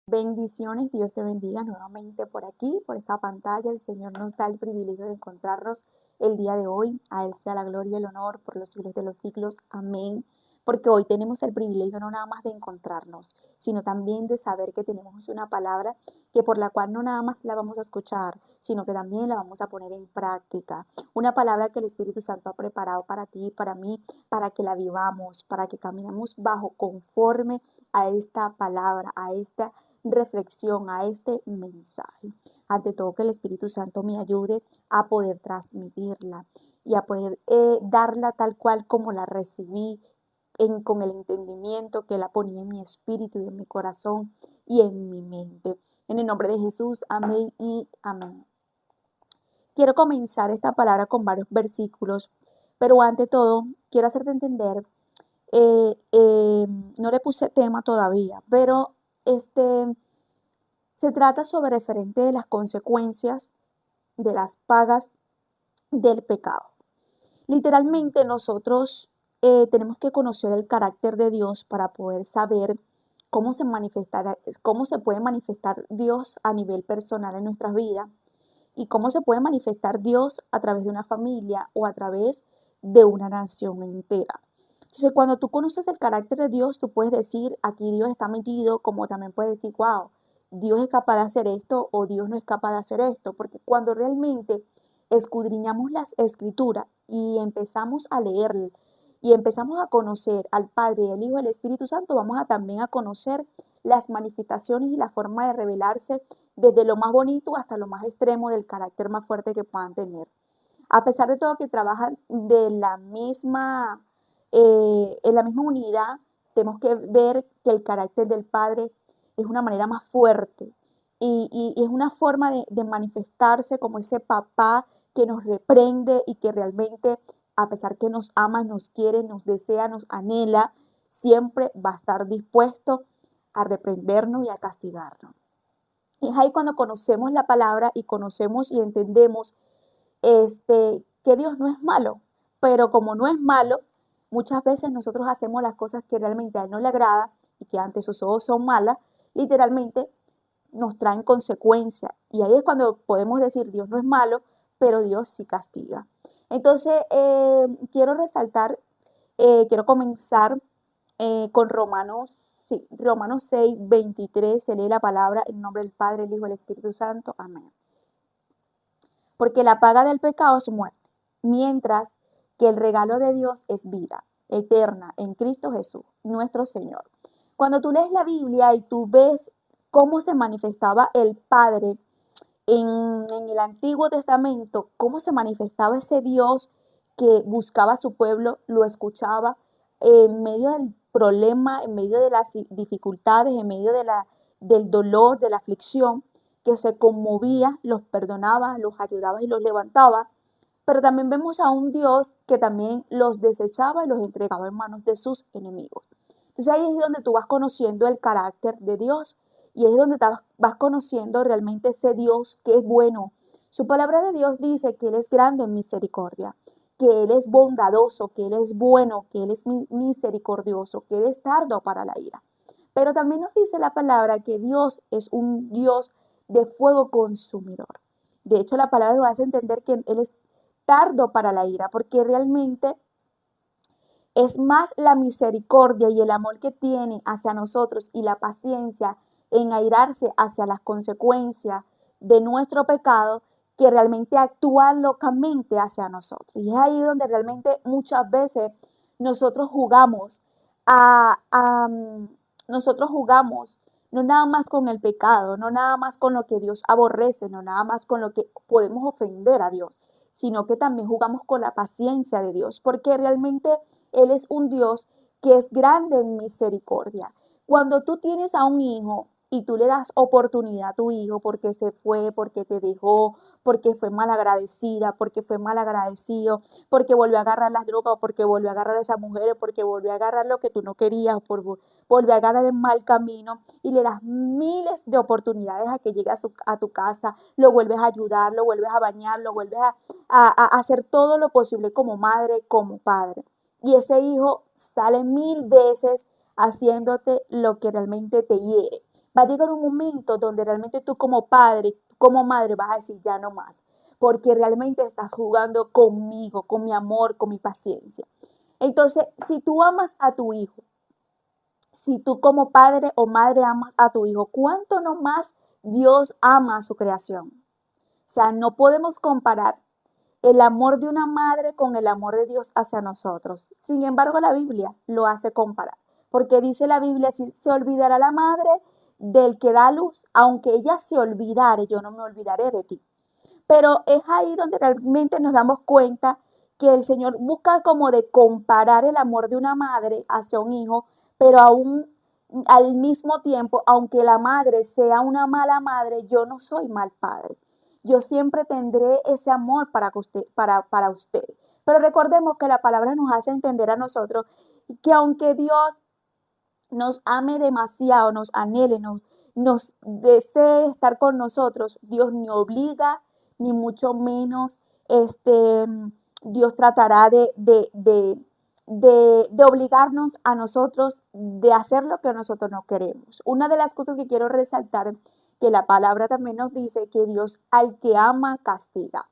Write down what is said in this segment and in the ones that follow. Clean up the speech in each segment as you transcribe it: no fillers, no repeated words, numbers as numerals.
Bendiciones, Dios te bendiga nuevamente por aquí, por esta pantalla. El Señor nos da el privilegio de encontrarnos el día de hoy. A Él sea la gloria y el honor por los siglos de los siglos. Amén. Porque hoy tenemos el privilegio no nada más de encontrarnos, sino también de saber que tenemos una palabra que por la cual no nada más la vamos a escuchar, sino que también la vamos a poner en práctica. Una palabra que el Espíritu Santo ha preparado para ti y para mí, para que la vivamos, para que caminemos bajo conforme a esta palabra, a esta reflexión, a este mensaje. Ante todo, que el Espíritu Santo me ayude a poder transmitirla y a poder darla tal cual como la recibí, con el entendimiento que la ponía en mi espíritu y en mi corazón y en mi mente. En el nombre de Jesús, amén y amén. Quiero comenzar esta palabra con varios versículos, pero ante todo, quiero hacerte entender, no le puse tema todavía, pero este se trata sobre referente de las consecuencias de las pagas del pecado. Literalmente nosotros tenemos que conocer el carácter de Dios para poder saber cómo se puede manifestar Dios a nivel personal en nuestras vidas y cómo se puede manifestar Dios a través de una familia o a través de una nación entera. Entonces, cuando tú conoces el carácter de Dios, tú puedes decir, aquí Dios está metido, como también puedes decir, wow, Dios es capaz de hacer esto o Dios no es capaz de hacer esto, porque cuando realmente escudriñamos las escrituras y empezamos a leer y empezamos a conocer al Padre, el Hijo y el Espíritu Santo, vamos a también a conocer las manifestaciones y la forma de revelarse desde lo más bonito hasta lo más extremo del carácter más fuerte que puedan tener. A pesar de todo que trabajan en la misma unidad, tenemos que ver que el carácter del Padre es una manera más fuerte y es una forma de manifestarse como ese papá que nos reprende y que realmente, a pesar que nos ama, nos quiere, nos desea, nos anhela, siempre va a estar dispuesto a reprendernos y a castigarnos. Y es ahí cuando conocemos la palabra y conocemos y entendemos que Dios no es malo, pero como no es malo, muchas veces nosotros hacemos las cosas que realmente a Él no le agrada y que ante sus ojos son malas, literalmente nos traen consecuencias. Y ahí es cuando podemos decir, Dios no es malo, pero Dios sí castiga. Entonces, quiero resaltar, quiero comenzar con Romanos 6, 23, se lee la palabra en nombre del Padre, el Hijo y el Espíritu Santo. Amén. Porque la paga del pecado es muerte, mientras que el regalo de Dios es vida eterna en Cristo Jesús, nuestro Señor. Cuando tú lees la Biblia y tú ves cómo se manifestaba el Padre en el Antiguo Testamento, cómo se manifestaba ese Dios que buscaba a su pueblo, lo escuchaba en medio del problema, en medio de las dificultades, en medio del dolor, de la aflicción, que se conmovía, los perdonaba, los ayudaba y los levantaba. Pero también vemos a un Dios que también los desechaba y los entregaba en manos de sus enemigos. Entonces ahí es donde tú vas conociendo el carácter de Dios y ahí es donde vas conociendo realmente ese Dios que es bueno. Su palabra de Dios dice que Él es grande en misericordia, que Él es bondadoso, que Él es bueno, que Él es misericordioso, que Él es tardo para la ira. Pero también nos dice la palabra que Dios es un Dios de fuego consumidor. De hecho, la palabra nos hace entender que Él es tardo para la ira, porque realmente es más la misericordia y el amor que tiene hacia nosotros y la paciencia en airarse hacia las consecuencias de nuestro pecado que realmente actúa locamente hacia nosotros. Y es ahí donde realmente muchas veces nosotros jugamos nosotros jugamos no nada más con el pecado, no nada más con lo que Dios aborrece, no nada más con lo que podemos ofender a Dios, sino que también jugamos con la paciencia de Dios, porque realmente Él es un Dios que es grande en misericordia. Cuando tú tienes a un hijo y tú le das oportunidad a tu hijo porque se fue, porque te dejó, porque fue malagradecida, porque fue malagradecido, porque volvió a agarrar las drogas, porque volvió a agarrar a esa mujer, porque volvió a agarrar lo que tú no querías, volvió a agarrar el mal camino y le das miles de oportunidades a que llegue a tu casa, lo vuelves a ayudar, lo vuelves a bañar, lo vuelves a hacer todo lo posible como madre, como padre. Y ese hijo sale mil veces haciéndote lo que realmente te hiere. va a llegar un momento donde realmente tú como padre, como madre vas a decir ya no más, porque realmente estás jugando conmigo, con mi amor, con mi paciencia. Entonces, si tú amas a tu hijo, si tú como padre o madre amas a tu hijo, ¿cuánto no más Dios ama a su creación? O sea, no podemos comparar el amor de una madre con el amor de Dios hacia nosotros. Sin embargo, la Biblia lo hace comparar, porque dice la Biblia, si se olvidará la madre del que da luz, aunque ella se olvidare, yo no me olvidaré de ti. Pero es ahí donde realmente nos damos cuenta que el Señor busca como de comparar el amor de una madre hacia un hijo, pero aún al mismo tiempo, aunque la madre sea una mala madre, yo no soy mal padre. Yo siempre tendré ese amor para usted. Pero recordemos que la palabra nos hace entender a nosotros que aunque Dios nos ame demasiado, nos anhele, nos desee estar con nosotros, Dios ni obliga, ni mucho menos Dios tratará de obligarnos a nosotros de hacer lo que nosotros no queremos. Una de las cosas que quiero resaltar, que la palabra también nos dice que Dios al que ama castiga,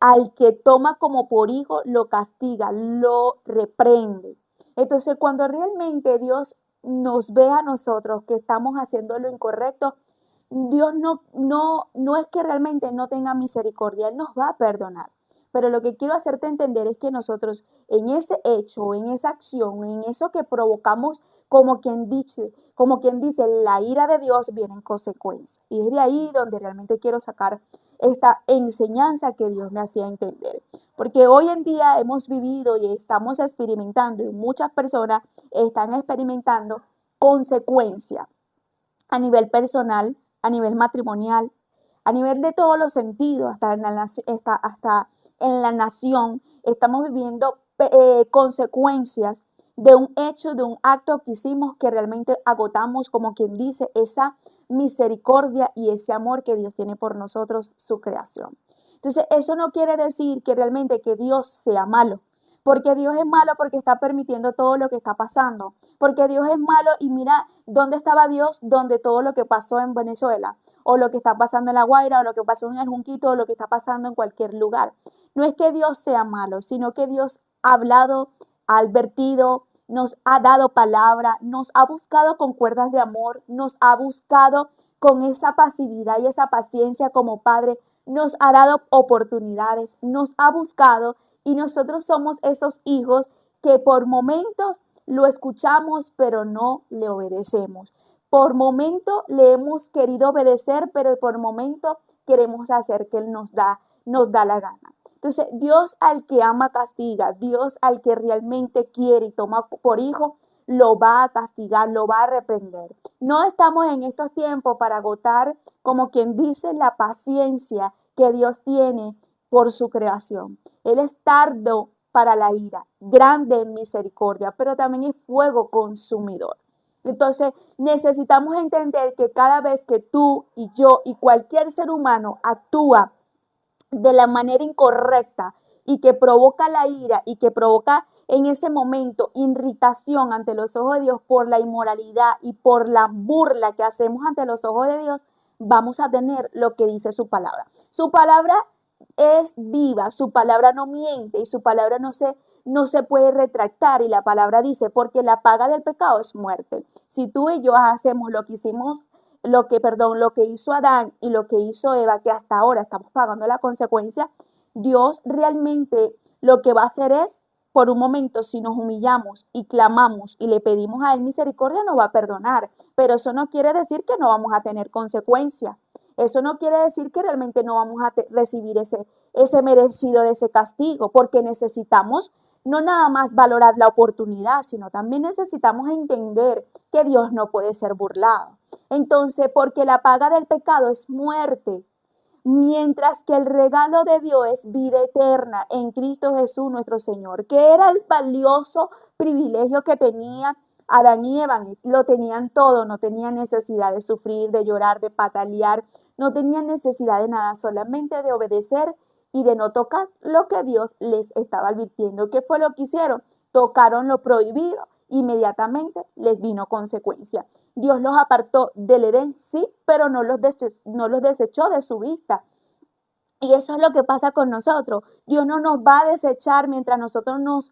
al que toma como por hijo lo castiga, lo reprende. Entonces, cuando realmente Dios nos ve a nosotros que estamos haciendo lo incorrecto, Dios no es que realmente no tenga misericordia, Él nos va a perdonar. Pero lo que quiero hacerte entender es que nosotros en ese hecho, en esa acción, en eso que provocamos, como quien dice, la ira de Dios viene en consecuencia. Y es de ahí donde realmente quiero sacar esta enseñanza que Dios me hacía entender. Porque hoy en día hemos vivido y estamos experimentando, y muchas personas están experimentando consecuencias a nivel personal, a nivel matrimonial, a nivel de todos los sentidos, hasta en la nación, estamos viviendo consecuencias de un hecho, de un acto que hicimos que realmente agotamos, como quien dice, esa misericordia y ese amor que Dios tiene por nosotros, su creación. Entonces, eso no quiere decir que realmente que Dios sea malo, porque Dios es malo porque está permitiendo todo lo que está pasando, porque Dios es malo y mira dónde estaba Dios, donde todo lo que pasó en Venezuela, o lo que está pasando en La Guaira, o lo que pasó en el Junquito, o lo que está pasando en cualquier lugar. No es que Dios sea malo, sino que Dios ha hablado, ha advertido, nos ha dado palabra, nos ha buscado con cuerdas de amor, nos ha buscado con esa pasividad y esa paciencia como Padre, nos ha dado oportunidades, nos ha buscado y nosotros somos esos hijos que por momentos lo escuchamos, pero no le obedecemos. Por momento le hemos querido obedecer, pero por momento queremos hacer que Él nos da la gana. Entonces, Dios al que ama castiga, Dios al que realmente quiere y toma por hijo, lo va a castigar, lo va a reprender. No estamos en estos tiempos para agotar, como quien dice, la paciencia que Dios tiene por su creación. Él es tardo para la ira, grande en misericordia, pero también es fuego consumidor. Entonces, necesitamos entender que cada vez que tú y yo y cualquier ser humano actúa de la manera incorrecta y que provoca la ira y que provoca en ese momento irritación ante los ojos de Dios por la inmoralidad y por la burla que hacemos ante los ojos de Dios, vamos a tener lo que dice su palabra. Su palabra es viva, su palabra no miente y su palabra no se puede retractar. Y la palabra dice, porque la paga del pecado es muerte. Si tú y yo hacemos lo que hicimos, lo que hizo Adán y lo que hizo Eva, que hasta ahora estamos pagando la consecuencia, Dios realmente lo que va a hacer es, por un momento, si nos humillamos y clamamos y le pedimos a Él misericordia, nos va a perdonar. Pero eso no quiere decir que no vamos a tener consecuencias. Eso no quiere decir que realmente no vamos a recibir ese merecido de ese castigo, porque necesitamos no nada más valorar la oportunidad, sino también necesitamos entender que Dios no puede ser burlado. Entonces, porque la paga del pecado es muerte, mientras que el regalo de Dios es vida eterna en Cristo Jesús nuestro Señor, que era el valioso privilegio que tenía Adán y Eva. Lo tenían todo, no tenían necesidad de sufrir, de llorar, de patalear, no tenían necesidad de nada, solamente de obedecer y de no tocar lo que Dios les estaba advirtiendo. ¿Qué fue lo que hicieron? Tocaron lo prohibido, inmediatamente les vino consecuencia. Dios los apartó del Edén, sí, pero no los desechó de su vista. Y eso es lo que pasa con nosotros. Dios no nos va a desechar mientras nosotros nos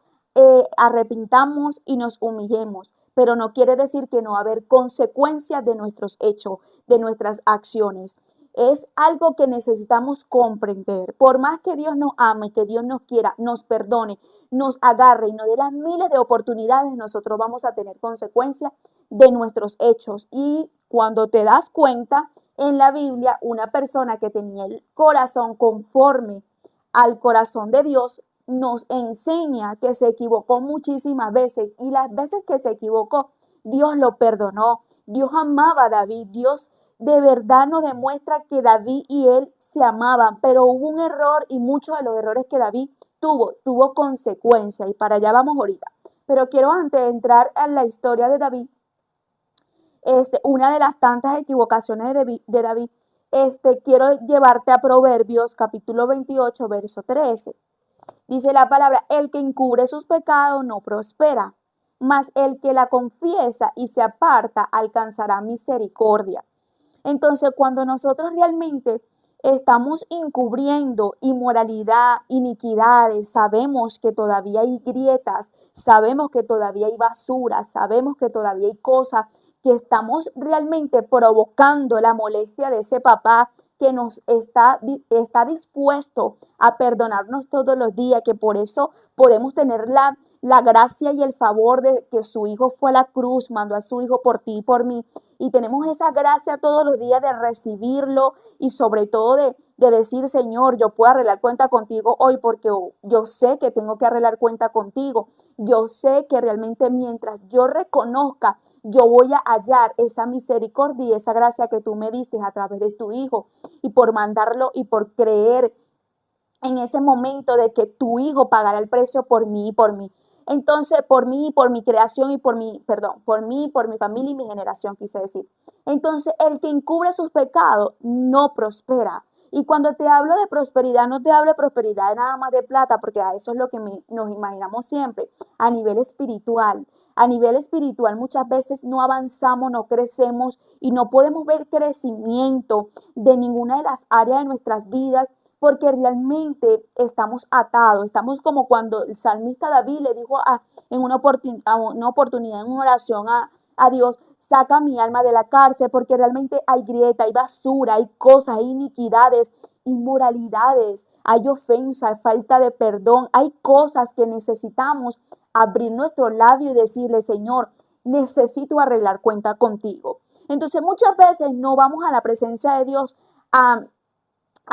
arrepintamos y nos humillemos. Pero no quiere decir que no va a haber consecuencias de nuestros hechos, de nuestras acciones. Es algo que necesitamos comprender. Por más que Dios nos ame, que Dios nos quiera, nos perdone, nos agarre y nos dé las miles de oportunidades, nosotros vamos a tener consecuencias de nuestros hechos. Y cuando te das cuenta, en la Biblia, una persona que tenía el corazón conforme al corazón de Dios nos enseña que se equivocó muchísimas veces y las veces que se equivocó, Dios lo perdonó. Dios amaba a David. Dios de verdad nos demuestra que David y él se amaban, pero hubo un error y muchos de los errores que David tuvo consecuencias y para allá vamos ahorita. Pero quiero antes de entrar en la historia de David, una de las tantas equivocaciones de David, quiero llevarte a Proverbios capítulo 28, verso 13. Dice la palabra, el que encubre sus pecados no prospera, mas el que la confiesa y se aparta alcanzará misericordia. Entonces, cuando nosotros realmente estamos encubriendo inmoralidad, iniquidades, sabemos que todavía hay grietas, sabemos que todavía hay basura, sabemos que todavía hay cosas que estamos realmente provocando la molestia de ese papá que nos está dispuesto a perdonarnos todos los días, que por eso podemos tener la gracia y el favor de que su hijo fue a la cruz, mandó a su hijo por ti y por mí, y tenemos esa gracia todos los días de recibirlo y sobre todo de decir, Señor, yo puedo arreglar cuenta contigo hoy porque yo sé que tengo que arreglar cuenta contigo. Yo sé que realmente mientras yo reconozca, yo voy a hallar esa misericordia y esa gracia que tú me diste a través de tu hijo y por mandarlo y por creer en ese momento de que tu hijo pagará el precio por mí y por mí. Entonces, por mí y por mi creación y por mi, perdón, por mí, por mi familia y mi generación, quise decir. Entonces, el que encubre sus pecados no prospera. Y cuando te hablo de prosperidad, no te hablo de prosperidad nada más de plata, porque a eso es lo que nos imaginamos siempre, a nivel espiritual. A nivel espiritual muchas veces no avanzamos, no crecemos y no podemos ver crecimiento de ninguna de las áreas de nuestras vidas porque realmente estamos atados, estamos como cuando el salmista David le dijo en una oportunidad, en una oración a Dios, saca mi alma de la cárcel, porque realmente hay grieta, hay basura, hay cosas, hay iniquidades, inmoralidades, hay ofensa, hay falta de perdón, hay cosas que necesitamos abrir nuestro labio y decirle, Señor, necesito arreglar cuenta contigo. Entonces muchas veces no vamos a la presencia de Dios a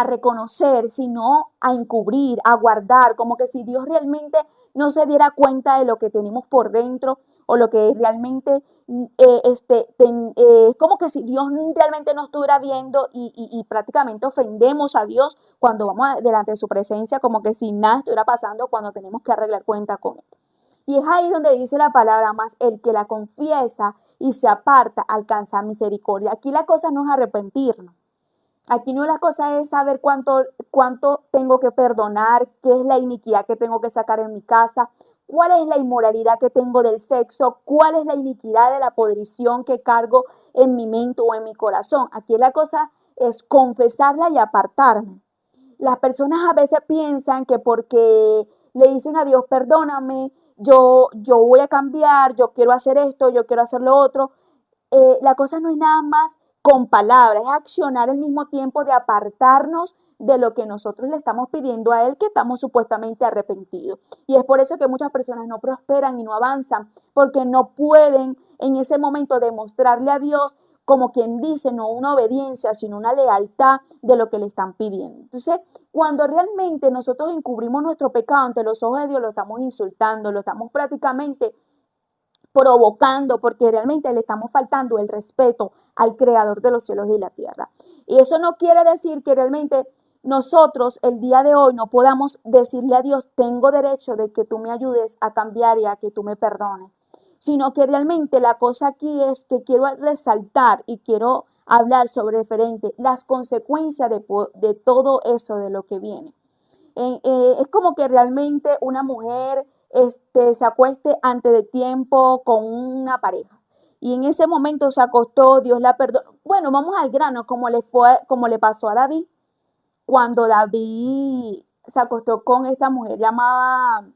reconocer, sino a encubrir, a guardar, como que si Dios realmente no se diera cuenta de lo que tenemos por dentro o lo que realmente como que si Dios realmente no estuviera viendo y prácticamente ofendemos a Dios cuando vamos delante de su presencia, como que si nada estuviera pasando cuando tenemos que arreglar cuenta con Él. Y es ahí donde dice la palabra más, el que la confiesa y se aparta alcanza misericordia. Aquí la cosa no es arrepentirnos. Aquí no la cosa es saber cuánto tengo que perdonar, qué es la iniquidad que tengo que sacar en mi casa, cuál es la inmoralidad que tengo del sexo, cuál es la iniquidad de la podrición que cargo en mi mente o en mi corazón. Aquí la cosa es confesarla y apartarme. Las personas a veces piensan que porque le dicen a Dios, perdóname, yo voy a cambiar, yo quiero hacer esto, yo quiero hacer lo otro. La cosa no es nada más con palabras, es accionar al mismo tiempo de apartarnos de lo que nosotros le estamos pidiendo a Él, que estamos supuestamente arrepentidos. Y es por eso que muchas personas no prosperan y no avanzan, porque no pueden en ese momento demostrarle a Dios, como quien dice, no una obediencia, sino una lealtad de lo que le están pidiendo. Entonces, cuando realmente nosotros encubrimos nuestro pecado ante los ojos de Dios, lo estamos insultando, lo estamos prácticamente provocando, porque realmente le estamos faltando el respeto al creador de los cielos y la tierra. Y eso no quiere decir que realmente nosotros el día de hoy no podamos decirle a Dios, tengo derecho de que tú me ayudes a cambiar y a que tú me perdones, sino que realmente la cosa aquí es que quiero resaltar y quiero hablar sobre referente las consecuencias de todo eso de lo que viene. Es como que realmente una mujer se acueste antes de tiempo con una pareja Y en ese momento se acostó, Dios la perdonó. Bueno, vamos al grano, como le pasó a David, cuando David se acostó con esta mujer llamada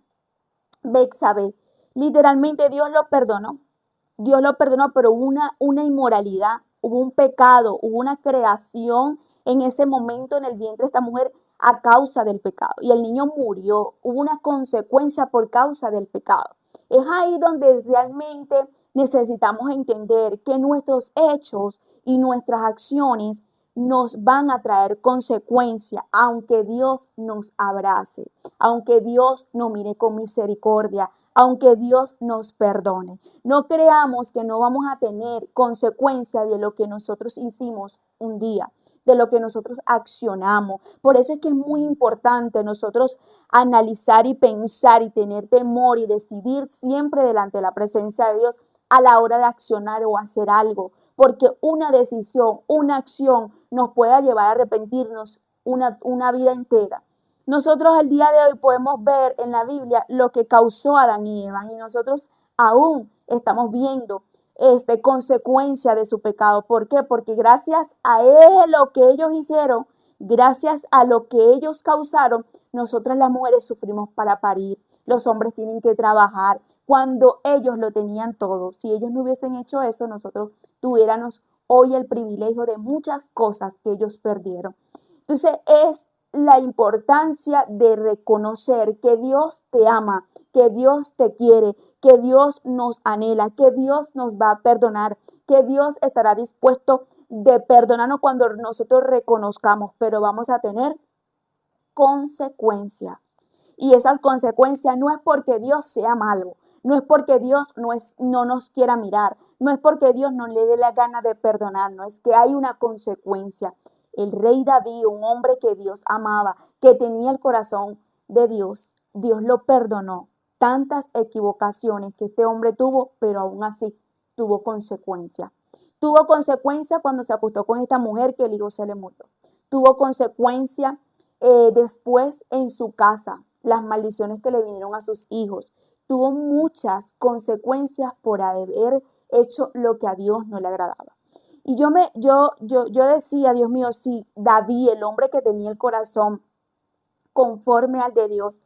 Betsabé. Literalmente Dios lo perdonó. Dios lo perdonó, pero hubo una inmoralidad, hubo un pecado, hubo una creación en ese momento en el vientre de esta mujer a causa del pecado. Y el niño murió, hubo una consecuencia por causa del pecado. Es ahí donde realmente necesitamos entender que nuestros hechos y nuestras acciones nos van a traer consecuencias, aunque Dios nos abrace, aunque Dios nos mire con misericordia, aunque Dios nos perdone. No creamos que no vamos a tener consecuencia de lo que nosotros hicimos un día, de lo que nosotros accionamos. Por eso es que es muy importante nosotros analizar y pensar y tener temor y decidir siempre delante de la presencia de Dios a la hora de accionar o hacer algo, porque una decisión, una acción nos pueda llevar a arrepentirnos una vida entera. Nosotros al día de hoy podemos ver en la Biblia lo que causó Adán y Eva y nosotros aún estamos viendo consecuencia de su pecado. ¿Por qué? Porque gracias a lo que ellos hicieron, gracias a lo que ellos causaron, nosotras las mujeres sufrimos para parir. Los hombres tienen que trabajar cuando ellos lo tenían todo. Si ellos no hubiesen hecho eso, nosotros tuviéramos hoy el privilegio de muchas cosas que ellos perdieron. Entonces es la importancia de reconocer que Dios te ama, que Dios te quiere, que Dios nos anhela, que Dios nos va a perdonar, que Dios estará dispuesto de perdonarnos cuando nosotros reconozcamos, pero vamos a tener consecuencias. Y esas consecuencias no es porque Dios sea malo, no es porque Dios no nos quiera mirar, no es porque Dios no le dé la gana de perdonarnos, es que hay una consecuencia. El rey David, un hombre que Dios amaba, que tenía el corazón de Dios, Dios lo perdonó. Tantas equivocaciones que este hombre tuvo, pero aún así tuvo consecuencia. Tuvo consecuencia cuando se acostó con esta mujer que el hijo se le murió. Tuvo consecuencia después en su casa, las maldiciones que le vinieron a sus hijos. Tuvo muchas consecuencias por haber hecho lo que a Dios no le agradaba. Y yo decía, Dios mío, si David, el hombre que tenía el corazón conforme al de Dios,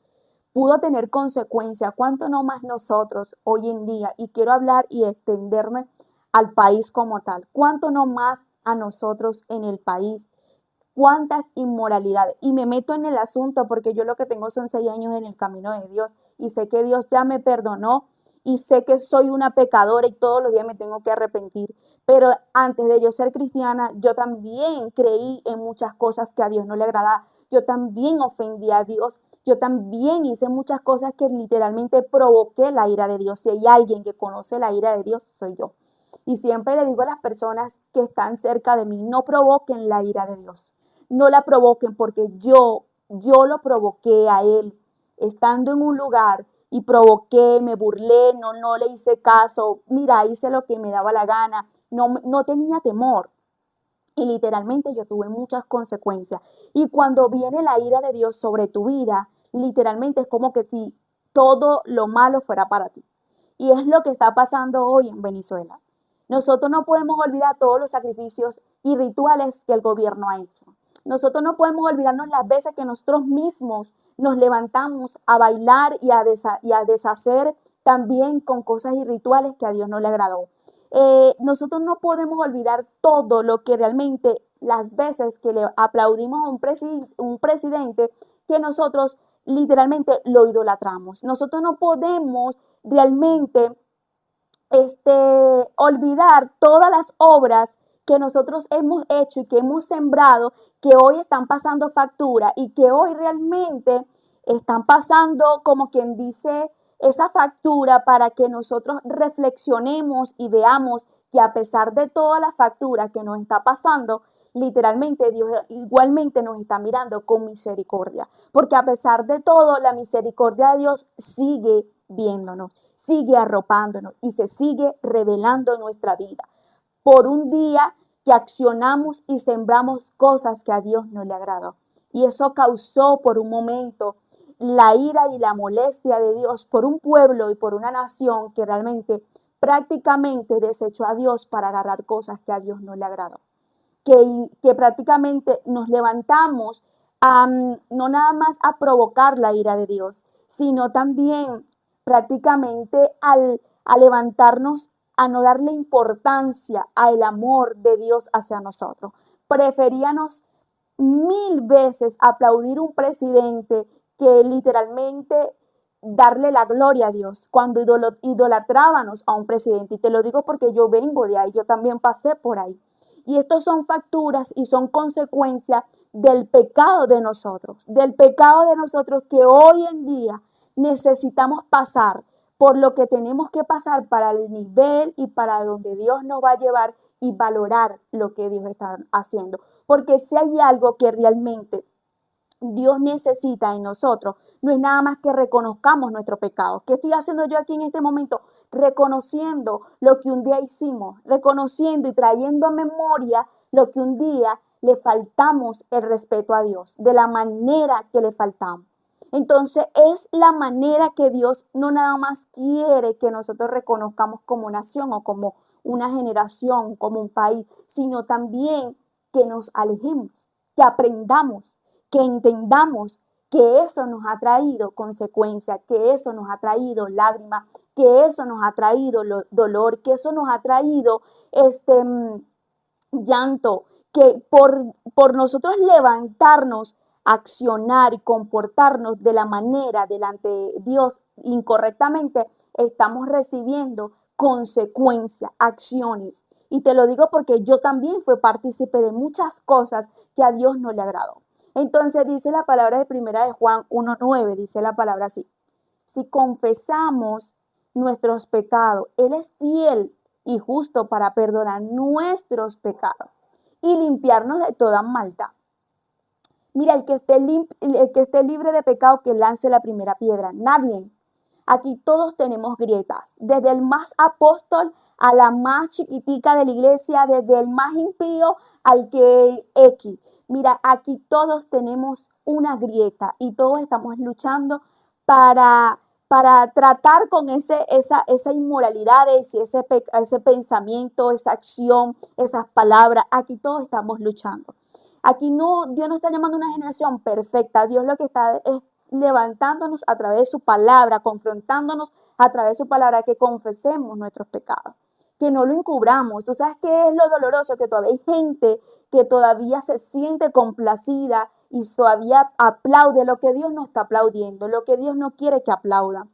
pudo tener consecuencias, ¿cuánto no más nosotros hoy en día? Y quiero hablar y extenderme al país como tal. ¿Cuánto no más a nosotros en el país? ¿Cuántas inmoralidades? Y me meto en el asunto porque yo lo que tengo son 6 años en el camino de Dios y sé que Dios ya me perdonó y sé que soy una pecadora y todos los días me tengo que arrepentir. Pero antes de yo ser cristiana, yo también creí en muchas cosas que a Dios no le agradaba. Yo también ofendí a Dios. Yo también hice muchas cosas que literalmente provoqué la ira de Dios. Si hay alguien que conoce la ira de Dios, soy yo. Y siempre le digo a las personas que están cerca de mí, no provoquen la ira de Dios. No la provoquen porque yo lo provoqué a él, estando en un lugar y provoqué, me burlé, no le hice caso, mira, hice lo que me daba la gana, no tenía temor. Y literalmente yo tuve muchas consecuencias. Y cuando viene la ira de Dios sobre tu vida, literalmente es como que si todo lo malo fuera para ti. Y es lo que está pasando hoy en Venezuela. Nosotros no podemos olvidar todos los sacrificios y rituales que el gobierno ha hecho. Nosotros no podemos olvidarnos las veces que nosotros mismos nos levantamos a bailar y a deshacer también con cosas y rituales que a Dios no le agradó. Nosotros no podemos olvidar todo lo que realmente las veces que le aplaudimos a un presidente que nosotros literalmente lo idolatramos. Nosotros no podemos realmente olvidar todas las obras que nosotros hemos hecho y que hemos sembrado, que hoy están pasando factura y que hoy realmente están pasando, como quien dice, esa factura para que nosotros reflexionemos y veamos que a pesar de toda la factura que nos está pasando, literalmente Dios igualmente nos está mirando con misericordia, porque a pesar de todo, la misericordia de Dios sigue viéndonos, sigue arropándonos y se sigue revelando en nuestra vida. Por un día que accionamos y sembramos cosas que a Dios no le agradó. Y eso causó por un momento la ira y la molestia de Dios por un pueblo y por una nación que realmente prácticamente desechó a Dios para agarrar cosas que a Dios no le agradó. Que prácticamente nos levantamos no nada más a provocar la ira de Dios, sino también prácticamente a levantarnos a no darle importancia al amor de Dios hacia nosotros. Preferíamos mil veces aplaudir un presidente que literalmente darle la gloria a Dios cuando idolatrábamos a un presidente. Y te lo digo porque yo vengo de ahí, yo también pasé por ahí. Y estos son facturas y son consecuencias del pecado de nosotros que hoy en día necesitamos pasar por lo que tenemos que pasar para el nivel y para donde Dios nos va a llevar y valorar lo que Dios está haciendo. Porque si hay algo que realmente Dios necesita en nosotros, no es nada más que reconozcamos nuestro pecado. ¿Qué estoy haciendo yo aquí en este momento? Reconociendo lo que un día hicimos, reconociendo y trayendo a memoria lo que un día le faltamos el respeto a Dios, de la manera que le faltamos. Entonces es la manera que Dios no nada más quiere que nosotros reconozcamos como nación o como una generación, como un país, sino también que nos alejemos, que aprendamos, que entendamos que eso nos ha traído consecuencias, que eso nos ha traído lágrimas, que eso nos ha traído dolor, que eso nos ha traído llanto, que por nosotros levantarnos, accionar y comportarnos de la manera delante de Dios incorrectamente, estamos recibiendo consecuencias, acciones. Y te lo digo porque yo también fui partícipe de muchas cosas que a Dios no le agradó. Entonces dice la palabra de primera de Juan 1:9, dice la palabra así: si confesamos nuestros pecados, Él es fiel y justo para perdonar nuestros pecados y limpiarnos de toda maldad. Mira, el que esté libre de pecado, que lance la primera piedra. Nadie. Aquí todos tenemos grietas, desde el más apóstol a la más chiquitica de la iglesia, desde el más impío al que X. Mira, aquí todos tenemos una grieta y todos estamos luchando para, para tratar con esa inmoralidad, ese pensamiento, esa acción, esas palabras. Aquí todos estamos luchando. Aquí no, Dios no está llamando a una generación perfecta. Dios lo que está es levantándonos a través de su palabra, confrontándonos a través de su palabra, que confesemos nuestros pecados, que no lo encubramos. ¿Tú sabes qué es lo doloroso? Que todavía hay gente que todavía se siente complacida y todavía aplaude lo que Dios no está aplaudiendo, lo que Dios no quiere que aplauda.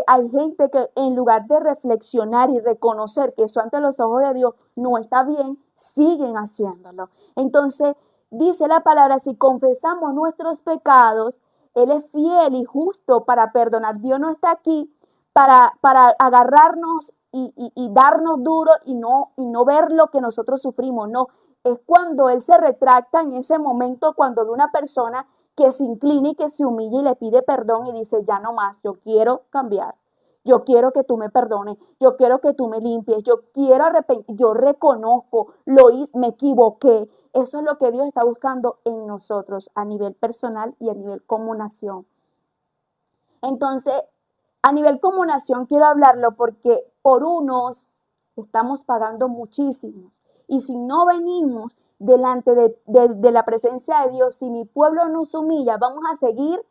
Hay gente que en lugar de reflexionar y reconocer que eso ante los ojos de Dios no está bien, siguen haciéndolo. Entonces, dice la palabra, si confesamos nuestros pecados, Él es fiel y justo para perdonar. Dios no está aquí para agarrarnos y darnos duro y no ver lo que nosotros sufrimos. No, es cuando Él se retracta en ese momento, cuando de una persona que se inclina y que se humilla y le pide perdón y dice, ya no más, yo quiero cambiar. Yo quiero que tú me perdones, yo quiero que tú me limpies, yo quiero arrepentir, yo reconozco, lo hice, me equivoqué. Eso es lo que Dios está buscando en nosotros a nivel personal y a nivel como nación. Entonces, a nivel como nación quiero hablarlo porque por unos estamos pagando muchísimo. Y si no venimos delante de la presencia de Dios, si mi pueblo nos humilla, vamos a seguir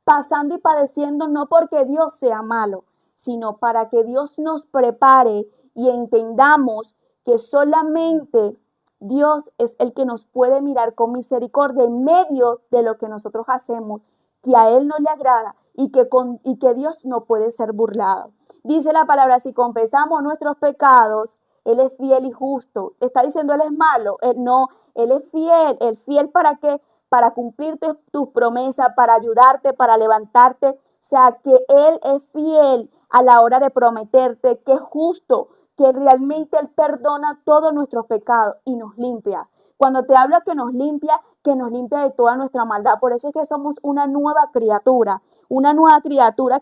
pasando y padeciendo, no porque Dios sea malo, sino para que Dios nos prepare y entendamos que solamente Dios es el que nos puede mirar con misericordia en medio de lo que nosotros hacemos, que a Él no le agrada y que Dios no puede ser burlado. Dice la palabra, si confesamos nuestros pecados, Él es fiel y justo. Está diciendo Él es malo. No, Él es fiel ¿para qué? Para cumplirte tus promesas, para ayudarte, para levantarte. O sea, que Él es fiel a la hora de prometerte, que es justo, que realmente Él perdona todos nuestros pecados y nos limpia. Cuando te hablo que nos limpia de toda nuestra maldad. Por eso es que somos una nueva criatura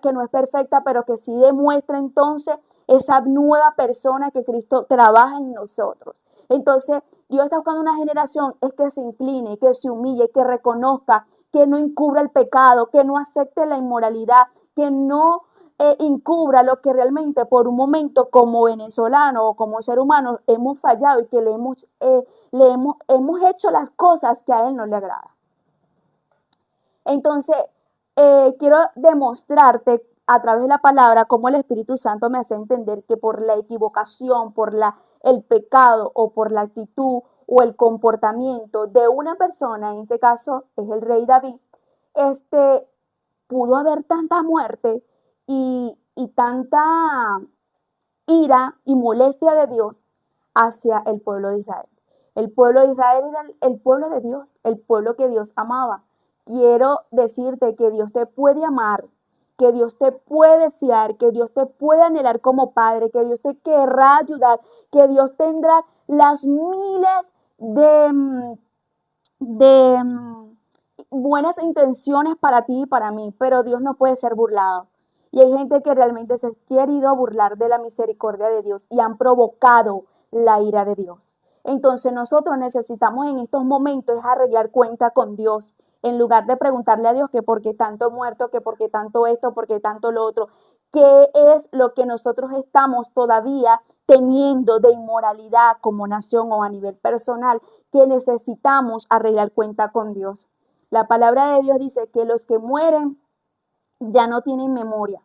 que no es perfecta, pero que sí demuestra entonces esa nueva persona que Cristo trabaja en nosotros. Entonces, Dios está buscando una generación es que se incline, que se humille, que reconozca, que no encubra el pecado, que no acepte la inmoralidad, que no encubra lo que realmente por un momento como venezolano o como ser humano hemos fallado y que hemos hecho las cosas que a Él no le agrada. Entonces, quiero demostrarte a través de la palabra cómo el Espíritu Santo me hace entender que por la equivocación, el pecado o por la actitud o el comportamiento de una persona, en este caso es el rey David, pudo haber tanta muerte y tanta ira y molestia de Dios hacia el pueblo de Israel. El pueblo de Israel era el pueblo de Dios, el pueblo que Dios amaba. Quiero decirte que Dios te puede amar, que Dios te puede desear, que Dios te puede anhelar como padre, que Dios te querrá ayudar, que Dios tendrá las miles de buenas intenciones para ti y para mí, pero Dios no puede ser burlado. Y hay gente que realmente se ha querido burlar de la misericordia de Dios y han provocado la ira de Dios. Entonces nosotros necesitamos en estos momentos arreglar cuenta con Dios, en lugar de preguntarle a Dios que por qué tanto muerto, que por qué tanto esto, por qué tanto lo otro. ¿Qué es lo que nosotros estamos todavía teniendo de inmoralidad como nación o a nivel personal que necesitamos arreglar cuenta con Dios? La palabra de Dios dice que los que mueren ya no tienen memoria.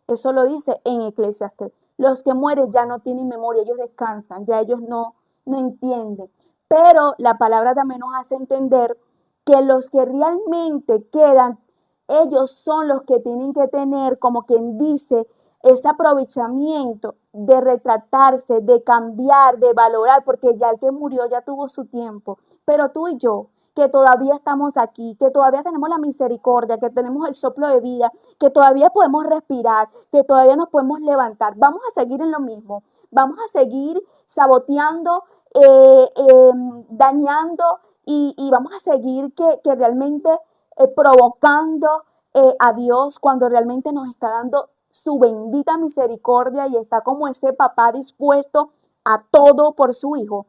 Eso lo dice en Eclesiastés. Los que mueren ya no tienen memoria, ellos descansan, ya ellos no entienden. Pero la palabra también nos hace entender que los que realmente quedan, ellos son los que tienen que tener, como quien dice, ese aprovechamiento de retratarse, de cambiar, de valorar, porque ya el que murió ya tuvo su tiempo. Pero tú y yo, que todavía estamos aquí, que todavía tenemos la misericordia, que tenemos el soplo de vida, que todavía podemos respirar, que todavía nos podemos levantar. Vamos a seguir en lo mismo, vamos a seguir saboteando, dañando y vamos a seguir que realmente provocando a Dios cuando realmente nos está dando su bendita misericordia y está como ese papá dispuesto a todo por su hijo.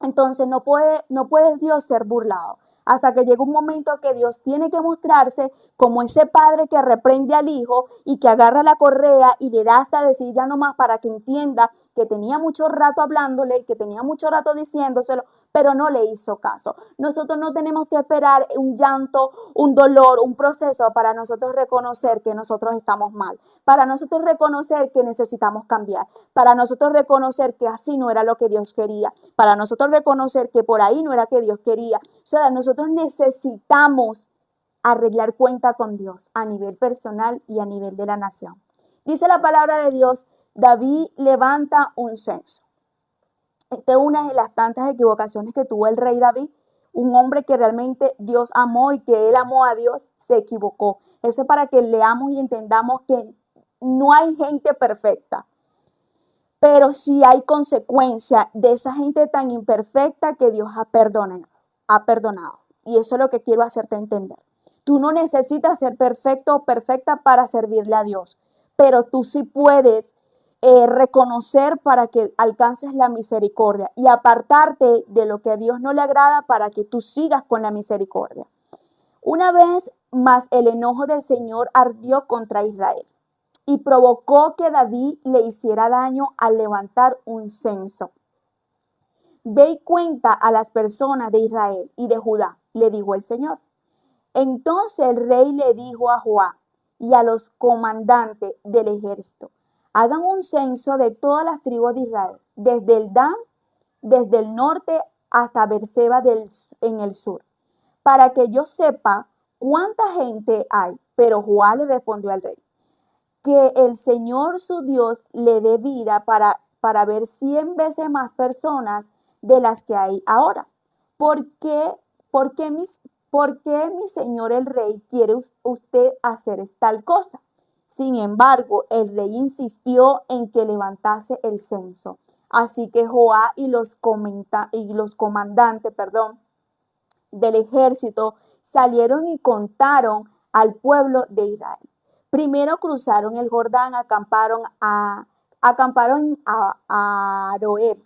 Entonces no puede Dios ser burlado. Hasta que llega un momento que Dios tiene que mostrarse como ese padre que reprende al hijo y que agarra la correa y le da hasta decir ya nomás para que entienda que tenía mucho rato hablándole y que tenía mucho rato diciéndoselo, pero no le hizo caso. Nosotros no tenemos que esperar un llanto, un dolor, un proceso para nosotros reconocer que nosotros estamos mal, para nosotros reconocer que necesitamos cambiar, para nosotros reconocer que así no era lo que Dios quería, para nosotros reconocer que por ahí no era que Dios quería. O sea, nosotros necesitamos arreglar cuenta con Dios a nivel personal y a nivel de la nación. Dice la palabra de Dios, David levanta un censo. Esta es una de las tantas equivocaciones que tuvo el rey David, un hombre que realmente Dios amó y que él amó a Dios, se equivocó. Eso es para que leamos y entendamos que no hay gente perfecta, pero sí hay consecuencia de esa gente tan imperfecta que Dios ha perdonado. Y eso es lo que quiero hacerte entender. Tú no necesitas ser perfecto o perfecta para servirle a Dios, pero tú sí puedes reconocer para que alcances la misericordia y apartarte de lo que a Dios no le agrada para que tú sigas con la misericordia. Una vez más el enojo del Señor ardió contra Israel y provocó que David le hiciera daño al levantar un censo. Ve y cuenta a las personas de Israel y de Judá, le dijo el Señor. Entonces el rey le dijo a Joab y a los comandantes del ejército, hagan un censo de todas las tribus de Israel, desde el Dan, desde el norte hasta Beerseba en el sur, para que yo sepa cuánta gente hay. Pero Joab le respondió al rey, que el Señor su Dios le dé vida para ver 100 veces más personas de las que hay ahora. ¿Por qué, por qué mi señor el rey quiere usted hacer tal cosa? Sin embargo, el rey insistió en que levantase el censo. Así que Joab y los comandantes, del ejército salieron y contaron al pueblo de Israel. Primero cruzaron el Jordán, acamparon a Aroer,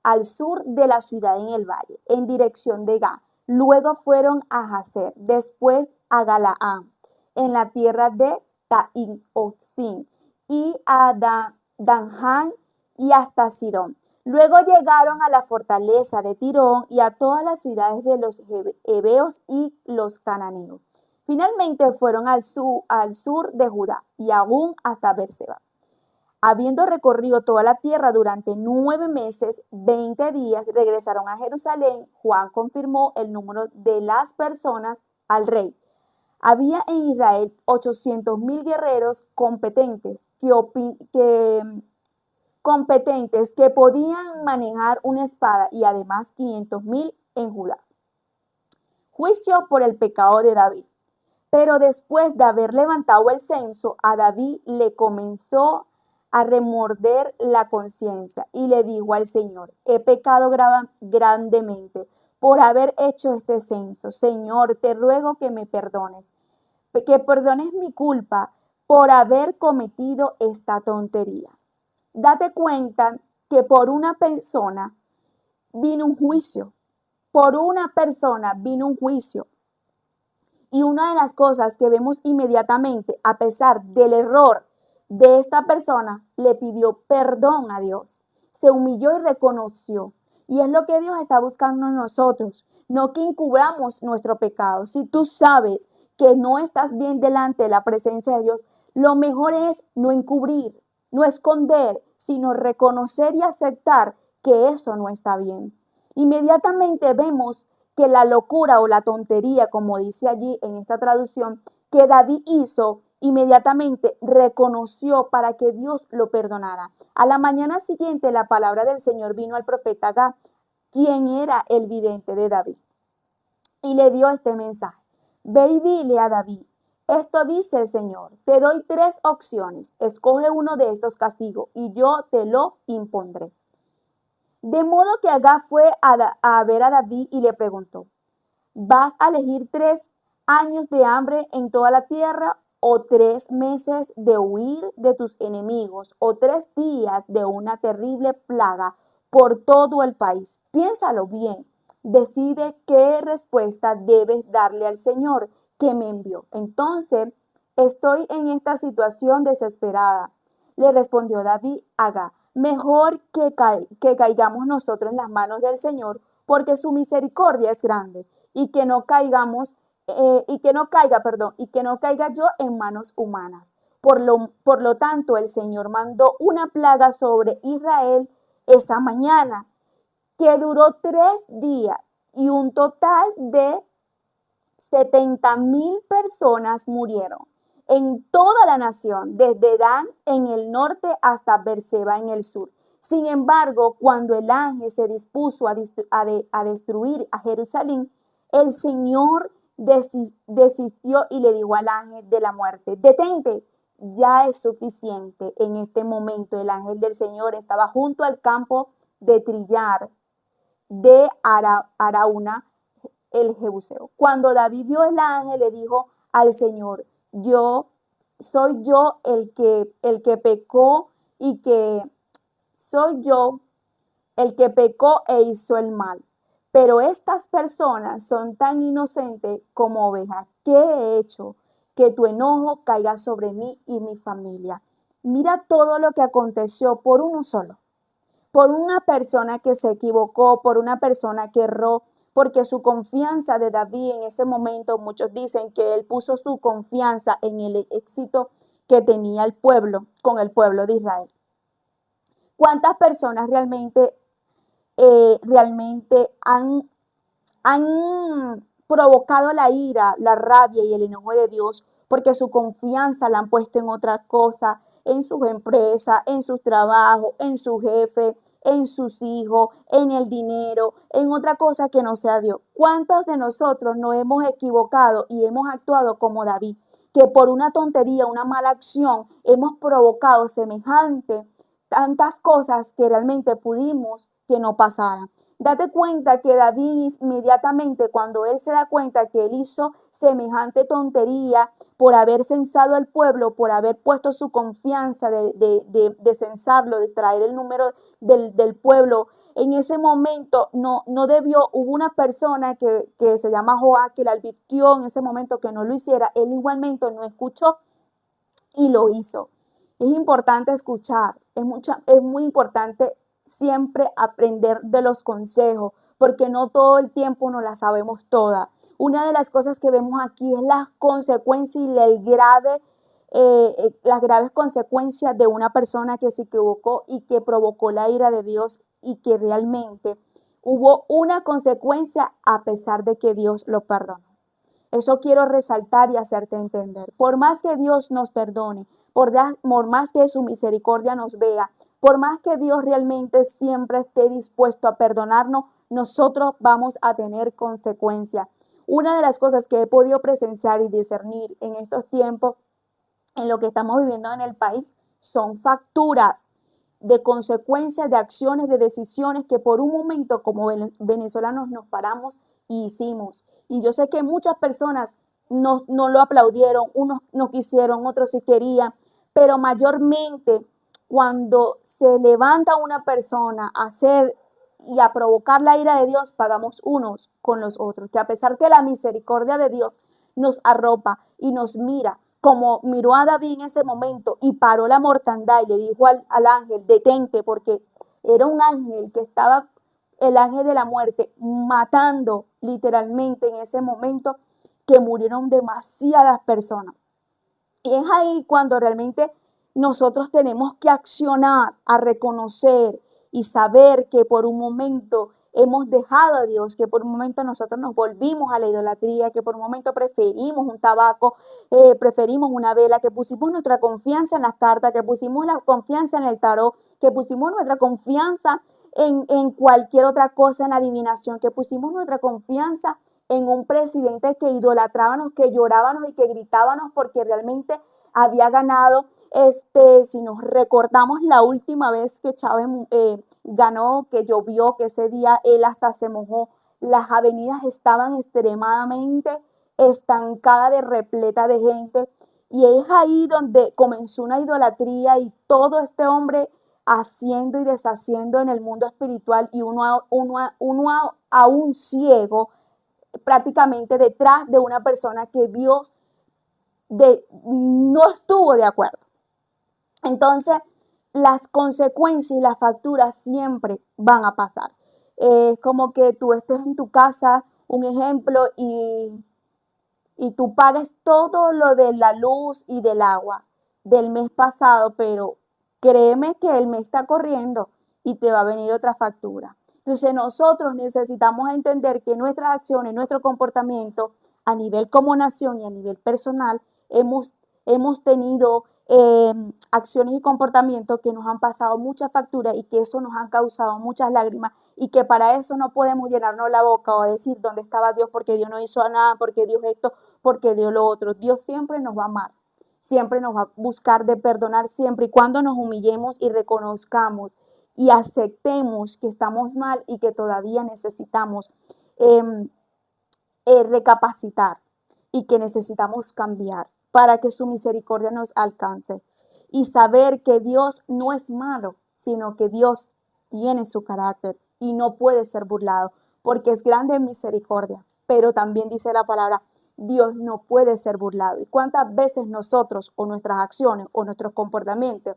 al sur de la ciudad en el valle, en dirección de Gad. Luego fueron a Jazer, después a Galaán, en la tierra de hasta In-Oxin, y a Danján y hasta Sidón. Luego llegaron a la fortaleza de Tirón y a todas las ciudades de los heveos y los cananeos. Finalmente fueron al sur de Judá y aún hasta Berseba. Habiendo recorrido toda la tierra durante 9 meses, 20 días, regresaron a Jerusalén. Juan confirmó el número de las personas al rey. Había en Israel 800,000 guerreros competentes que podían manejar una espada y además 500,000 en Judá. Juicio por el pecado de David. Pero después de haber levantado el censo, a David le comenzó a remorder la conciencia y le dijo al Señor: he pecado grandemente por haber hecho este censo. Señor, te ruego que me perdones, que perdones mi culpa por haber cometido esta tontería. Date cuenta que por una persona vino un juicio. Por una persona vino un juicio. Y una de las cosas que vemos inmediatamente, a pesar del error de esta persona, le pidió perdón a Dios. Se humilló y reconoció. Y es lo que Dios está buscando en nosotros. No que encubramos nuestro pecado. Si tú sabes que no estás bien delante de la presencia de Dios, lo mejor es no encubrir, no esconder, sino reconocer y aceptar que eso no está bien. Inmediatamente vemos que la locura o la tontería, como dice allí en esta traducción, que David hizo, inmediatamente reconoció para que Dios lo perdonara. A la mañana siguiente la palabra del Señor vino al profeta Gad, quien era el vidente de David, y le dio este mensaje: ve y dile a David, esto dice el Señor, te doy 3 opciones, escoge uno de estos castigos y yo te lo impondré. De modo que Agag fue a ver a David y le preguntó: ¿vas a elegir 3 años de hambre en toda la tierra, o 3 meses de huir de tus enemigos, o 3 días de una terrible plaga por todo el país? Piénsalo bien. Decide qué respuesta debes darle al Señor que me envió. Entonces, estoy en esta situación desesperada. Le respondió David a Agag: mejor que caigamos nosotros en las manos del Señor, porque su misericordia es grande, y que no caigamos, y que no caiga yo en manos humanas. Por lo tanto, el Señor mandó una plaga sobre Israel esa mañana, que duró 3 días, y un total de 70,000 personas murieron en toda la nación, desde Dan en el norte hasta Berseba en el sur. Sin embargo, cuando el ángel se dispuso a destruir a Jerusalén, el Señor desistió y le dijo al ángel de la muerte: detente, ya es suficiente. En este momento el ángel del Señor estaba junto al campo de trillar de Arauna el Jebuseo. Cuando David vio el ángel, le dijo al Señor: soy yo el que pecó, y que soy yo el que pecó e hizo el mal. Pero estas personas son tan inocentes como ovejas. ¿Qué he hecho que tu enojo caiga sobre mí y mi familia? Mira todo lo que aconteció por uno solo, por una persona que se equivocó, por una persona que erró, porque su confianza de David en ese momento, muchos dicen que él puso su confianza en el éxito que tenía el pueblo, con el pueblo de Israel. ¿Cuántas personas realmente han provocado la ira, la rabia y el enojo de Dios porque su confianza la han puesto en otra cosa, en sus empresas, en sus trabajos, en su jefe, en sus hijos, en el dinero, en otra cosa que no sea Dios? ¿Cuántos de nosotros nos hemos equivocado y hemos actuado como David, que por una tontería, una mala acción, hemos provocado tantas cosas que realmente pudimos que no pasaran? Date cuenta que David inmediatamente, cuando él se da cuenta que él hizo semejante tontería por haber censado al pueblo, por haber puesto su confianza de censarlo, de traer el número del pueblo, en ese momento no debió. Hubo una persona que se llama Joab, que le advirtió en ese momento que no lo hiciera. Él igualmente no escuchó. y lo hizo. Es importante escuchar, es muy importante siempre aprender de los consejos, porque no todo el tiempo nos la sabemos toda. Una de las cosas que vemos aquí es las consecuencias y las graves consecuencias de una persona que se equivocó y que provocó la ira de Dios y que realmente hubo una consecuencia a pesar de que Dios lo perdonó. Eso quiero resaltar y hacerte entender. Por más que Dios nos perdone, por más que su misericordia nos vea, por más que Dios realmente siempre esté dispuesto a perdonarnos, nosotros vamos a tener consecuencias. Una de las cosas que he podido presenciar y discernir en estos tiempos, en lo que estamos viviendo en el país, son facturas de consecuencias, de acciones, de decisiones que por un momento como venezolanos nos paramos y hicimos. Y yo sé que muchas personas no lo aplaudieron, unos no quisieron, otros sí querían, pero mayormente cuando se levanta una persona a hacer y a provocar la ira de Dios, pagamos unos con los otros. Que a pesar que la misericordia de Dios nos arropa y nos mira, como miró a David en ese momento y paró la mortandad y le dijo al ángel, detente, porque era un ángel que estaba, el ángel de la muerte, matando literalmente en ese momento, que murieron demasiadas personas. Y es ahí cuando realmente nosotros tenemos que accionar, a reconocer y saber que por un momento hemos dejado a Dios, que por un momento nosotros nos volvimos a la idolatría, que por un momento preferimos un tabaco, preferimos una vela, que pusimos nuestra confianza en las cartas, que pusimos la confianza en el tarot, que pusimos nuestra confianza en cualquier otra cosa, en la adivinación, que pusimos nuestra confianza en un presidente que idolatrábamos, que llorábamos y que gritábamos porque realmente había ganado. Si nos recordamos la última vez que Chávez ganó, que llovió, que ese día él hasta se mojó, las avenidas estaban extremadamente estancadas, de repleta de gente, y es ahí donde comenzó una idolatría y todo este hombre haciendo y deshaciendo en el mundo espiritual, y uno a un ciego prácticamente detrás de una persona que Dios no estuvo de acuerdo. Entonces, las consecuencias y las facturas siempre van a pasar. Es como que tú estés en tu casa, un ejemplo, y tú pagues todo lo de la luz y del agua del mes pasado, pero créeme que el mes está corriendo y te va a venir otra factura. Entonces nosotros necesitamos entender que nuestras acciones, nuestro comportamiento a nivel como nación y a nivel personal, hemos tenido acciones y comportamientos que nos han pasado muchas facturas y que eso nos han causado muchas lágrimas, y que para eso no podemos llenarnos la boca o decir dónde estaba Dios, porque Dios no hizo nada, porque Dios esto, porque Dios lo otro. Dios siempre nos va a amar, siempre nos va a buscar de perdonar, siempre y cuando nos humillemos y reconozcamos y aceptemos que estamos mal y que todavía necesitamos eh, recapacitar y que necesitamos cambiar para que su misericordia nos alcance. Y saber que Dios no es malo, sino que Dios tiene su carácter y no puede ser burlado, porque es grande en misericordia. Pero también dice la palabra, Dios no puede ser burlado. ¿Y cuántas veces nosotros o nuestras acciones o nuestros comportamientos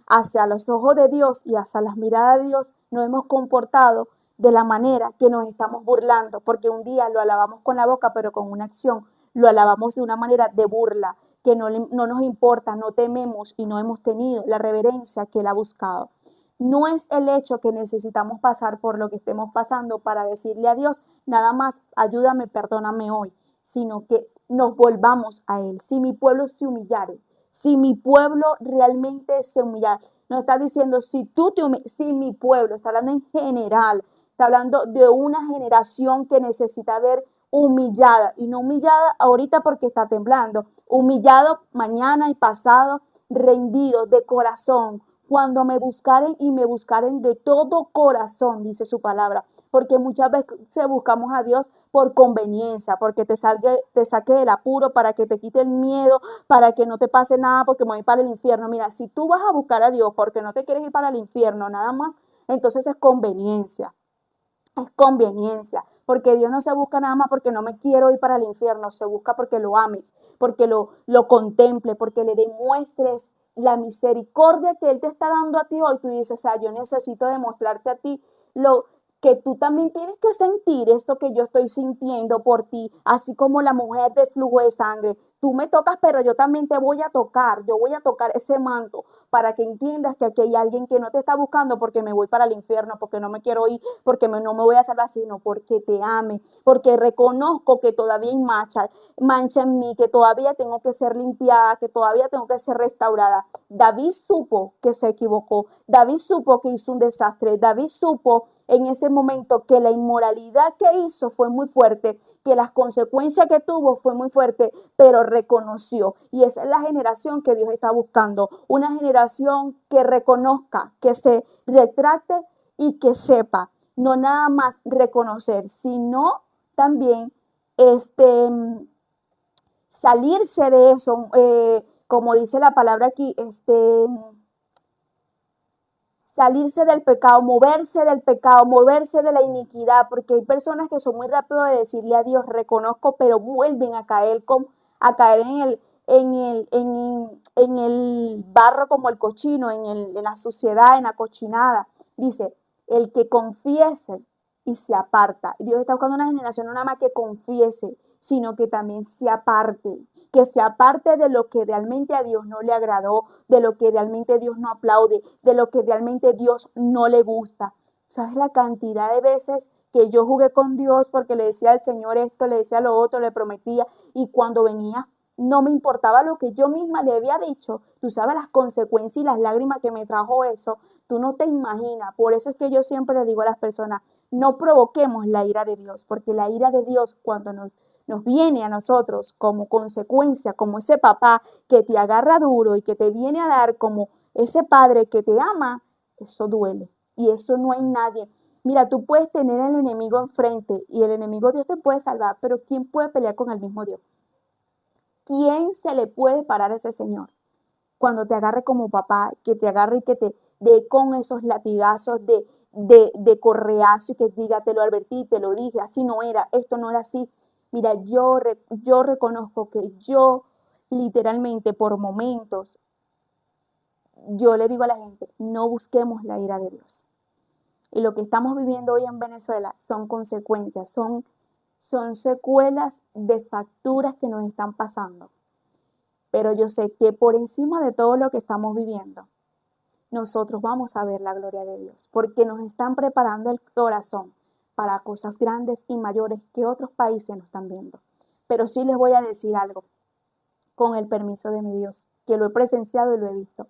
hacia los ojos de Dios y hacia las miradas de Dios nos hemos comportado de la manera que nos estamos burlando? Porque un día lo alabamos con la boca, pero con una acción lo alabamos de una manera de burla, que no nos importa, no tememos y no hemos tenido la reverencia que Él ha buscado. No es el hecho que necesitamos pasar por lo que estemos pasando para decirle a Dios, nada más, ayúdame, perdóname hoy, sino que nos volvamos a Él. Si mi pueblo se humillare, si mi pueblo realmente se humillare, nos está diciendo, si mi pueblo, está hablando en general, está hablando de una generación que necesita ver humillada, y no humillada ahorita porque está temblando, humillado mañana y pasado, rendidos de corazón, cuando me buscaren y me buscaren de todo corazón, dice su palabra, porque muchas veces buscamos a Dios por conveniencia, porque te saque del apuro, para que te quite el miedo, para que no te pase nada, porque me voy para el infierno. Mira, si tú vas a buscar a Dios porque no te quieres ir para el infierno nada más, entonces es conveniencia, porque Dios no se busca nada más porque no me quiero ir para el infierno, se busca porque lo ames, porque lo contemple, porque le demuestres la misericordia que Él te está dando a ti hoy. Tú dices, yo necesito demostrarte a ti lo que tú también tienes que sentir esto que yo estoy sintiendo por ti, así como la mujer de flujo de sangre. Tú me tocas, pero yo también te voy a tocar, yo voy a tocar ese manto para que entiendas que aquí hay alguien que no te está buscando porque me voy para el infierno, porque no me quiero ir, porque no me voy a salvar, sino porque te ame, porque reconozco que todavía hay mancha en mí, que todavía tengo que ser limpiada, que todavía tengo que ser restaurada. David supo que se equivocó, David supo que hizo un desastre, David supo en ese momento que la inmoralidad que hizo fue muy fuerte, que las consecuencias que tuvo fue muy fuerte, pero reconoció. Y esa es la generación que Dios está buscando, una generación que reconozca, que se retracte y que sepa, no nada más reconocer, sino también salirse de eso, como dice la palabra aquí, salirse del pecado, moverse de la iniquidad, porque hay personas que son muy rápidos de decirle a Dios, reconozco, pero vuelven a caer, a caer en el barro como el cochino, en la suciedad, en la cochinada. Dice, el que confiese y se aparta. Dios está buscando una generación no nada más que confiese, sino que también que se aparte de lo que realmente a Dios no le agradó, de lo que realmente Dios no aplaude, de lo que realmente Dios no le gusta. ¿Sabes la cantidad de veces que yo jugué con Dios porque le decía al Señor esto, le decía lo otro, le prometía, y cuando venía no me importaba lo que yo misma le había dicho? Tú sabes las consecuencias y las lágrimas que me trajo eso, tú no te imaginas. Por eso es que yo siempre le digo a las personas, no provoquemos la ira de Dios, porque la ira de Dios cuando nos viene a nosotros como consecuencia, como ese papá que te agarra duro y que te viene a dar, como ese padre que te ama, eso duele. Y eso no hay nadie. Mira, tú puedes tener al enemigo enfrente y el enemigo Dios te puede salvar, pero ¿quién puede pelear con el mismo Dios? ¿Quién se le puede parar a ese Señor? Cuando te agarre como papá, que te agarre y que te dé con esos latigazos de correazo y que diga, te lo advertí, te lo dije, así no era, esto no era así. Mira, yo reconozco que yo literalmente por momentos, yo le digo a la gente, no busquemos la ira de Dios. Y lo que estamos viviendo hoy en Venezuela son consecuencias, son secuelas de facturas que nos están pasando. Pero yo sé que por encima de todo lo que estamos viviendo, nosotros vamos a ver la gloria de Dios, porque nos están preparando el corazón para cosas grandes y mayores que otros países no están viendo. Pero sí les voy a decir algo, con el permiso de mi Dios, que lo he presenciado y lo he visto,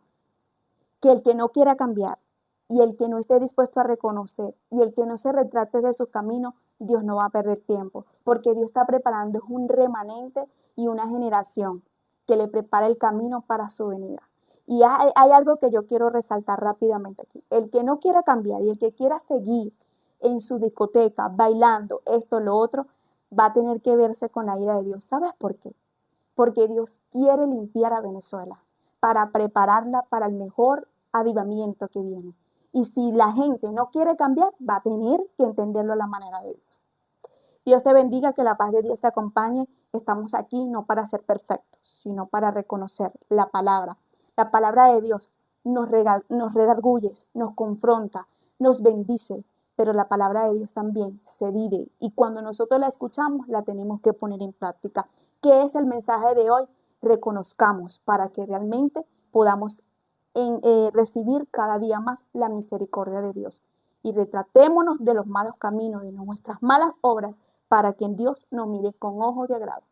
que el que no quiera cambiar y el que no esté dispuesto a reconocer y el que no se retrate de sus caminos, Dios no va a perder tiempo, porque Dios está preparando un remanente y una generación que le prepara el camino para su venida. Y hay algo que yo quiero resaltar rápidamente aquí. El que no quiera cambiar y el que quiera seguir en su discoteca bailando esto, lo otro, va a tener que verse con la ira de Dios. ¿Sabes por qué? Porque Dios quiere limpiar a Venezuela para prepararla para el mejor avivamiento que viene. Y si la gente no quiere cambiar, va a tener que entenderlo a la manera de Dios. Dios te bendiga, que la paz de Dios te acompañe. Estamos aquí no para ser perfectos, sino para reconocer la palabra. La palabra de Dios nos redarguye, nos confronta, nos bendice, pero la palabra de Dios también se vive y cuando nosotros la escuchamos la tenemos que poner en práctica. ¿Qué es el mensaje de hoy? Reconozcamos para que realmente podamos recibir cada día más la misericordia de Dios y retratémonos de los malos caminos, de nuestras malas obras, para que Dios nos mire con ojos de agrado.